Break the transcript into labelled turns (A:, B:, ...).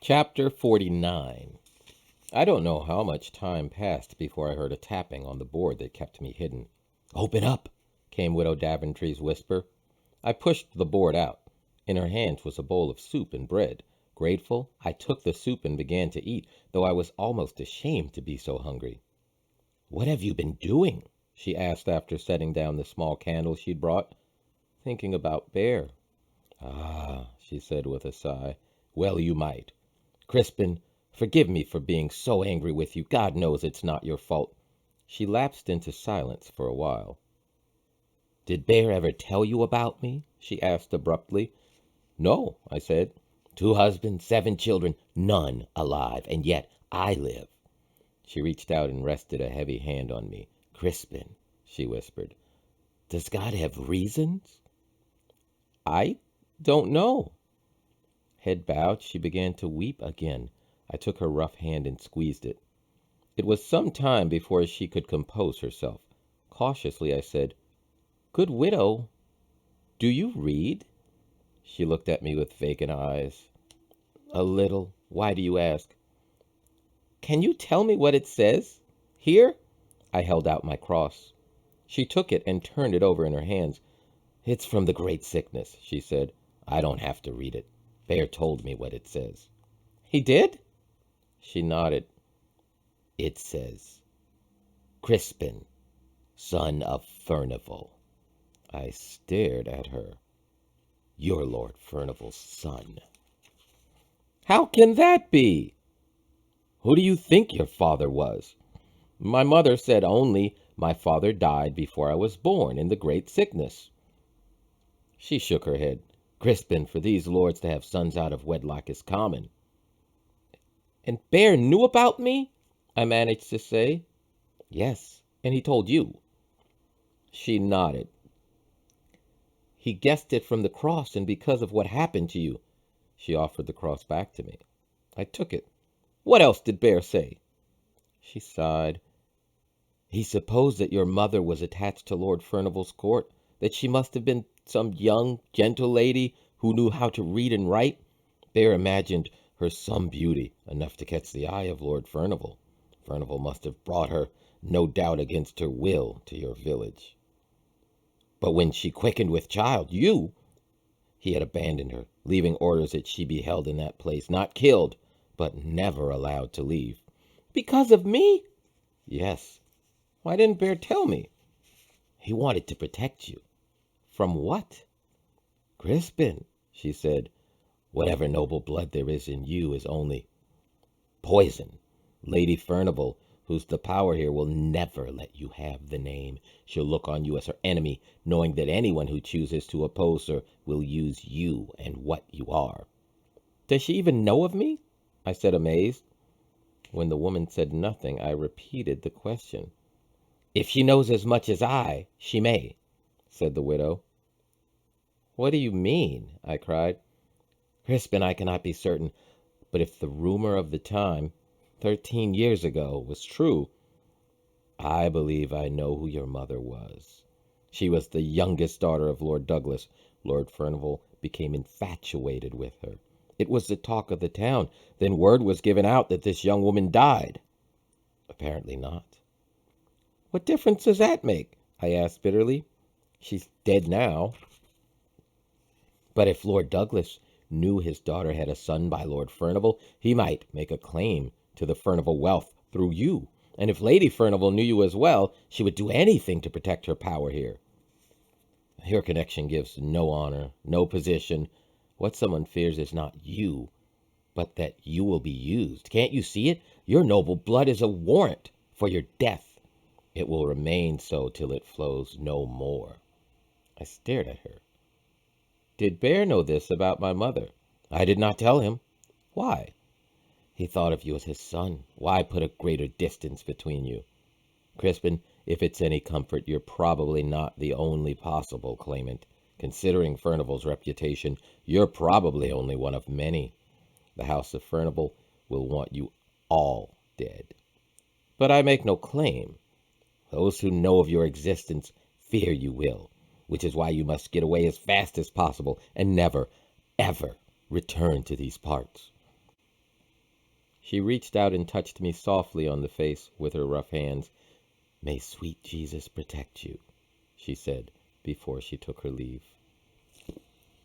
A: Chapter 49. I don't know how much time passed before I heard a tapping on the board that kept me hidden. "Open up!" came Widow Daventry's whisper. I pushed the board out. In her hands was a bowl of soup and bread. Grateful, I took the soup and began to eat, though I was almost ashamed to be so hungry. "What have you been doing?" she asked after setting down the small candle she'd brought. "Thinking about Bear." "Ah," she said with a sigh. "Well, you might. Crispin, forgive me for being so angry with you. God knows it's not your fault." She lapsed into silence for a while. "Did Bear ever tell you about me?" she asked abruptly. "No," I said. "2 husbands, 7 children, none alive, and yet I live." She reached out and rested a heavy hand on me. "Crispin," she whispered, "does God have reasons?" "I don't know." Head bowed, she began to weep again. I took her rough hand and squeezed it. It was some time before she could compose herself. Cautiously I said, "Good widow, do you read?" She looked at me with vacant eyes. "A little. Why do you ask?" "Can you tell me what it says? Here?" I held out my cross. She took it and turned it over in her hands. "It's from the great sickness," she said. "I don't have to read it. Bear told me what it says." "He did?" She nodded. "It says, Crispin, son of Furnival." I stared at her. "You're Lord Furnival's son." "How can that be?" "Who do you think your father was?" "My mother said only my father died before I was born in the great sickness." She shook her head. "Crispin, for these lords to have sons out of wedlock is common." "And Bear knew about me?" I managed to say. "Yes, and he told you." She nodded. "He guessed it from the cross and because of what happened to you." She offered the cross back to me. I took it. "What else did Bear say?" She sighed. "He supposed that your mother was attached to Lord Furnival's court, that she must have been some young, gentle lady who knew how to read and write. Bear imagined her some beauty, enough to catch the eye of Lord Furnival. Furnival must have brought her, no doubt against her will, to your village. But when she quickened with child, he had abandoned her, leaving orders that she be held in that place, not killed, but never allowed to leave." "Because of me?" "Yes." "Why didn't Bear tell me?" "He wanted to protect you." "From what?" "Crispin," she said, "whatever noble blood there is in you is only poison. Lady Furnival, who's the power here, will never let you have the name. She'll look on you as her enemy, knowing that anyone who chooses to oppose her will use you and what you are." "Does she even know of me?" I said, amazed. When the woman said nothing, I repeated the question. "If she knows as much as I, she may," said the widow. "What do you mean?" I cried. "Crispin, I cannot be certain, but if the rumor of the time, 13 years ago, was true, I believe I know who your mother was. She was the youngest daughter of Lord Douglas. Lord Furnival became infatuated with her. It was the talk of the town. Then word was given out that this young woman died." "Apparently not." "What difference does that make?" I asked bitterly. "She's dead now." "But if Lord Douglas knew his daughter had a son by Lord Furnival, he might make a claim to the Furnival wealth through you. And if Lady Furnival knew you as well, she would do anything to protect her power here. Your connection gives no honor, no position. What someone fears is not you, but that you will be used. Can't you see it? Your noble blood is a warrant for your death. It will remain so till it flows no more." I stared at her. "Did Bear know this about my mother?" "I did not tell him." "Why?" "He thought of you as his son. Why put a greater distance between you? Crispin, if it's any comfort, you're probably not the only possible claimant. Considering Furnival's reputation, you're probably only one of many. The House of Furnival will want you all dead." "But I make no claim." "Those who know of your existence fear you will, which is why you must get away as fast as possible and never, ever return to these parts." She reached out and touched me softly on the face with her rough hands. "May sweet Jesus protect you," she said before she took her leave.